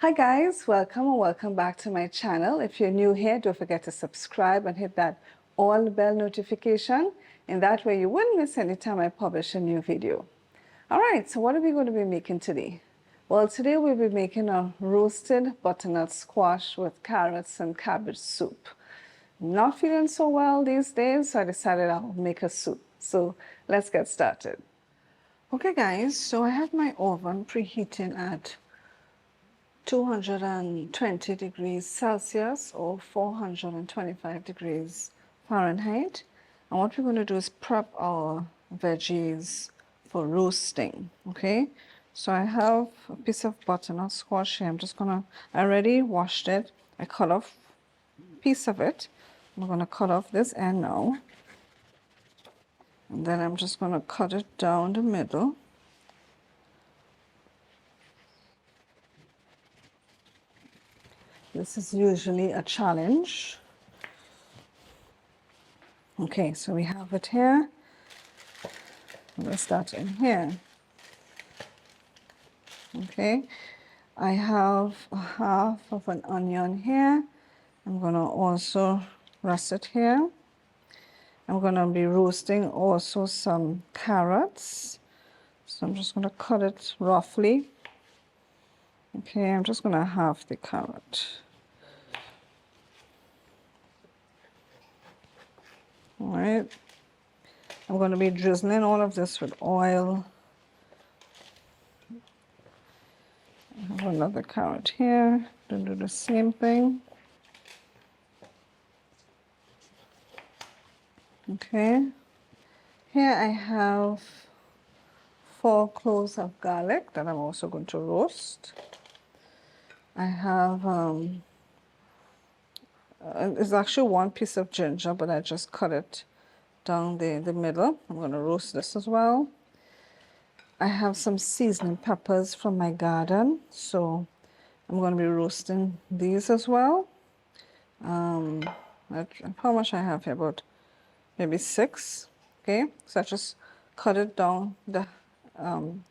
Hi guys, welcome or welcome back to my channel. If you're new here, don't forget to subscribe and hit that all bell notification. In that way you won't miss any time I publish a new video. Alright, so what are we going to be making today? Well, today we'll be making a roasted butternut squash with carrots and cabbage soup. I'm not feeling so well these days, so I decided I'll make a soup. So let's get started. Okay guys, so I have my oven preheating at 220 degrees Celsius or 425 degrees Fahrenheit. And what we're going to do is prep our veggies for roasting. Okay, so I have a piece of butternut squash here. I already washed it. I cut off a piece of it. I'm going to cut off this end now. And then I'm just going to cut it down the middle. This is usually a challenge. Okay, so we have it here. We'll start in here. Okay, I have half of an onion here. I'm going to also rest it here. I'm going to be roasting also some carrots. So I'm just going to cut it roughly. Okay, I'm just going to halve the carrot. All right, I'm going to be drizzling all of this with oil. I have another carrot here. To do the same thing. Okay, here I have 4 cloves of garlic that I'm also going to roast. I have it's actually 1 piece of ginger, but I just cut it down the middle. I'm going to roast this as well. I have some seasoning peppers from my garden, so I'm going to be roasting these as well. How much I have here? About maybe 6. Okay, so I just cut it down,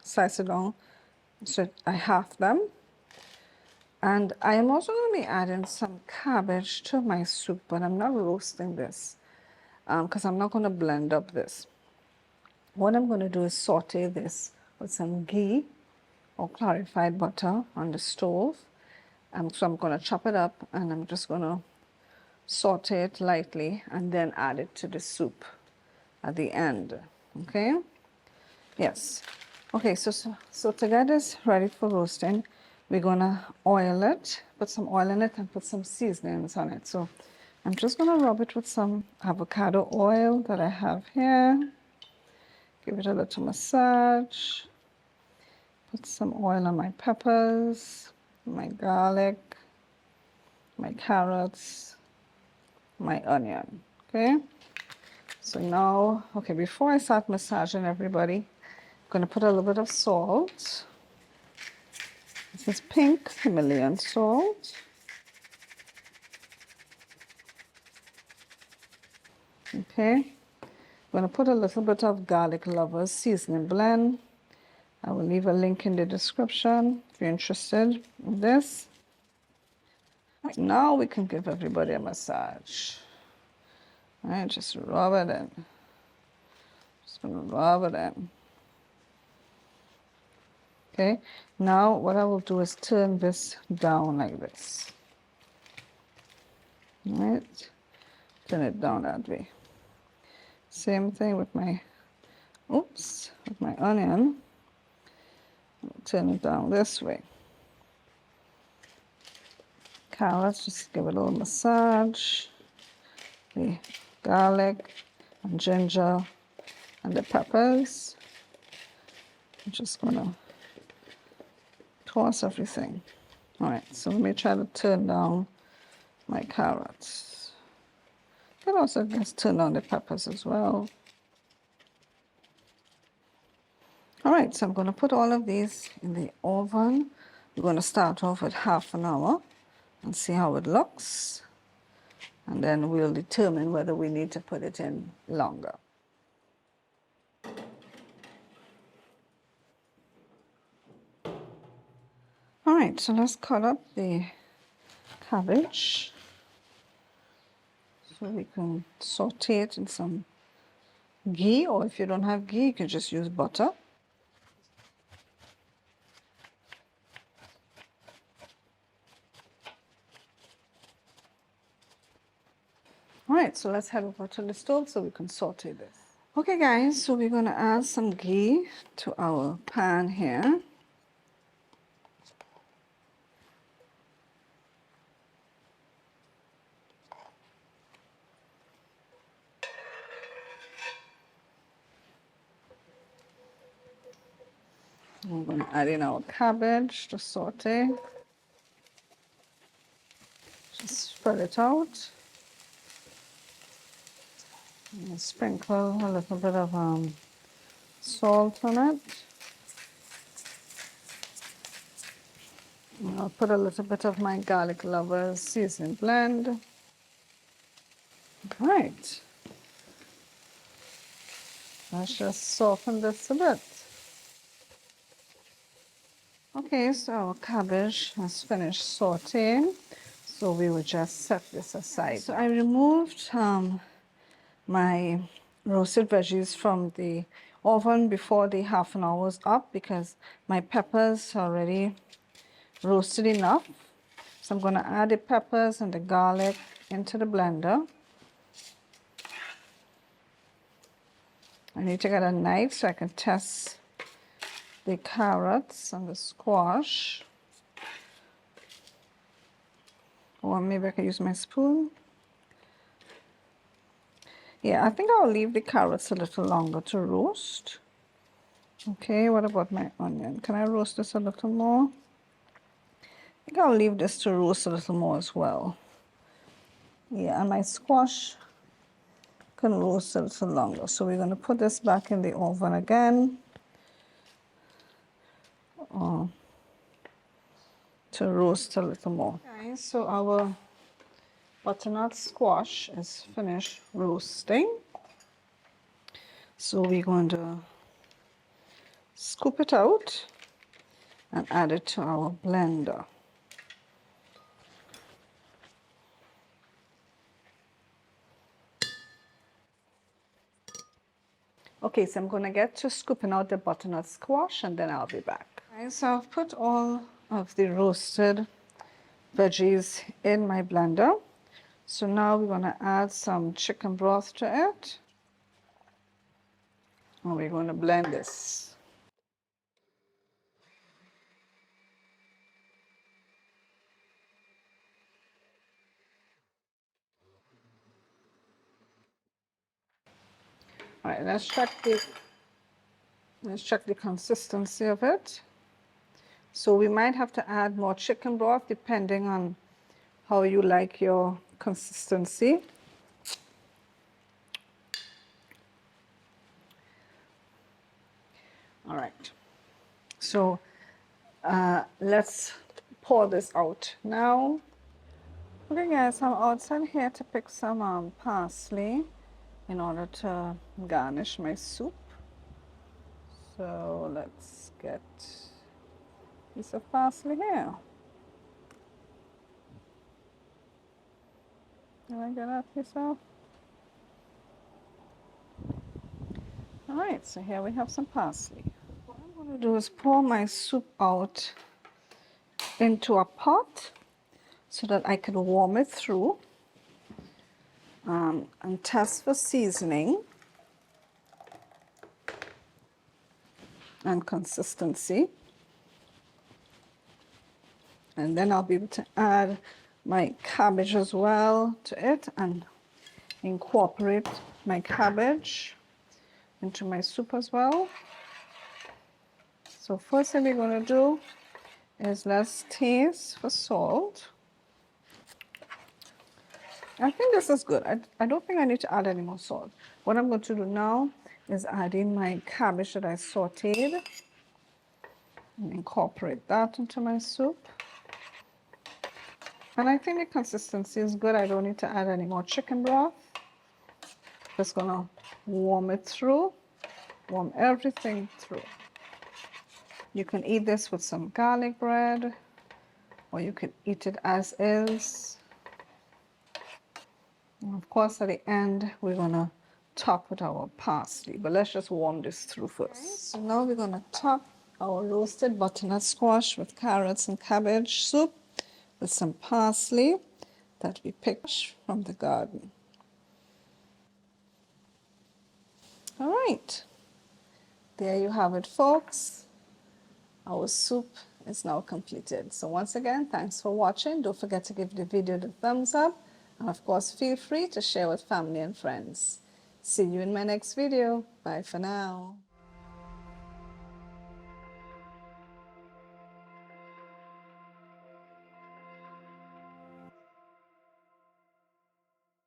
slice it down, so I half them. And I am also going to be adding some cabbage to my soup, but I'm not roasting this because I'm not going to blend up this. What I'm going to do is saute this with some ghee or clarified butter on the stove. So I'm going to chop it up and I'm just going to saute it lightly and then add it to the soup at the end. Okay? Yes. Okay, so to get this ready for roasting, we're going to oil it, put some oil in it and put some seasonings on it. So I'm just going to rub it with some avocado oil that I have here. Give it a little massage. Put some oil on my peppers, my garlic, my carrots, my onion. Okay? So now, okay, before I start massaging everybody, I'm going to put a little bit of salt. This is pink Himalayan salt. Okay, I'm going to put a little bit of Garlic Lovers seasoning blend. I will leave a link in the description if you're interested in this. Now we can give everybody a massage. All right, just rub it in. Just going to rub it in. Okay, now what I will do is turn this down like this. All right, turn it down that way. Same thing with my, with my onion. Turn it down this way. Carrots, just give it a little massage. The garlic and ginger and the peppers. I'm just gonna toss everything. All right, so let me try to turn down my carrots. You can also just turn down the peppers as well. All right, so I'm going to put all of these in the oven. We're going to start off with half an hour and see how it looks. And then we'll determine whether we need to put it in longer. All right, so let's cut up the cabbage so we can saute it in some ghee, or if you don't have ghee, you can just use butter. All right, so let's head over to the stove so we can saute this. Okay guys, so we're going to add some ghee to our pan here. We're going to add in our cabbage to saute. Just spread it out. And sprinkle a little bit of salt on it. And I'll put a little bit of my garlic lovers seasoning blend. Right. Let's just soften this a bit. Okay, so our cabbage has finished sauteing, so we will just set this aside. So I removed my roasted veggies from the oven before the half an hour was up because my peppers are already roasted enough. So I'm going to add the peppers and the garlic into the blender. I need to get a knife so I can test the carrots and the squash. Or maybe I can use my spoon. Yeah, I think I'll leave the carrots a little longer to roast. Okay, what about my onion? Can I roast this a little more? I think I'll leave this to roast a little more as well. Yeah, and my squash can roast a little longer. So we're going to put this back in the oven again. To roast a little more. Okay, so our butternut squash is finished roasting. So we're going to scoop it out and add it to our blender. Okay, so I'm going to get to scooping out the butternut squash and then I'll be back. Okay, so I've put all of the roasted veggies in my blender. So now we're going to add some chicken broth to it. And we're going to blend this. All right, let's check the consistency of it. So we might have to add more chicken broth depending on how you like your consistency. All right, so let's pour this out now. Okay guys, I'm outside here to pick some parsley in order to garnish my soup. So let's get a piece of parsley here. Can I get that piece off? All right, so here we have some parsley. What I'm going to do is pour my soup out into a pot so that I can warm it through and test for seasoning and consistency. And then I'll be able to add my cabbage as well to it and incorporate my cabbage into my soup as well. So first thing we're going to do is let's taste for salt. I think this is good. I don't think I need to add any more salt. What I'm going to do now is add in my cabbage that I sauteed and incorporate that into my soup. And I think the consistency is good. I don't need to add any more chicken broth. Just gonna warm it through, warm everything through. You can eat this with some garlic bread. or you could eat it as is. And of course, at the end, we're gonna top with our parsley, but let's just warm this through first. Okay, so now we're gonna top our roasted butternut squash with carrots and cabbage soup with some parsley that we picked from the garden. All right, there you have it, folks. Our soup is now completed. So once again, thanks for watching. Don't forget to give the video the thumbs up. And of course, feel free to share with family and friends. See you in my next video. Bye for now.